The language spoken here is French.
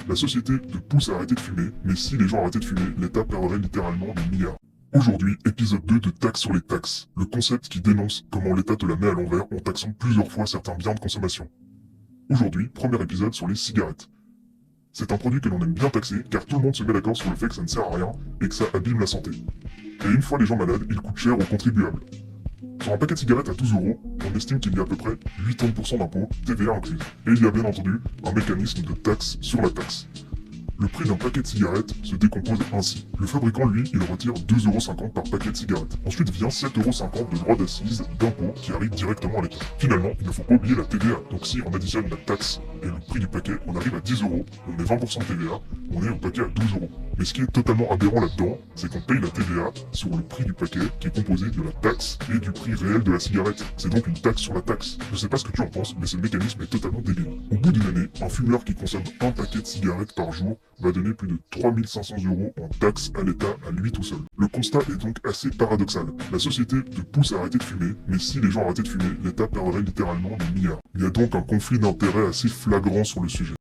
La société te pousse à arrêter de fumer, mais si les gens arrêtaient de fumer, l'État perdrait littéralement des milliards. Aujourd'hui, épisode 2 de Taxes sur les taxes, le concept qui dénonce comment l'État te la met à l'envers en taxant plusieurs fois certains biens de consommation. Aujourd'hui, premier épisode sur les cigarettes. C'est un produit que l'on aime bien taxer car tout le monde se met d'accord sur le fait que ça ne sert à rien et que ça abîme la santé. Et une fois les gens malades, il coûte cher aux contribuables. Sur un paquet de cigarettes à 12€, on estime qu'il y a à peu près 80% d'impôts, TVA inclus. Et il y a bien entendu un mécanisme de taxe sur la taxe. Le prix d'un paquet de cigarettes se décompose ainsi. Le fabricant, lui, il retire 2,50€ par paquet de cigarettes. Ensuite vient 7,50€ de droits d'assises d'impôts qui arrivent directement à l'État. Finalement, il ne faut pas oublier la TVA. Donc si on additionne la taxe et le prix du paquet, on arrive à 10€, on met 20% de TVA, on est au paquet à 12€. Mais ce qui est totalement aberrant là-dedans, c'est qu'on paye la TVA sur le prix du paquet qui est composé de la taxe et du prix réel de la cigarette. C'est donc une taxe sur la taxe. Je sais pas ce que tu en penses, mais ce mécanisme est totalement débile. Au bout d'une année, un fumeur qui consomme un paquet de cigarettes par jour va donner plus de 3500€ en taxes à l'État à lui tout seul. Le constat est donc assez paradoxal. La société te pousse à arrêter de fumer, mais si les gens arrêtaient de fumer, l'État perdrait littéralement des milliards. Il y a donc un conflit d'intérêts assez flagrant sur le sujet.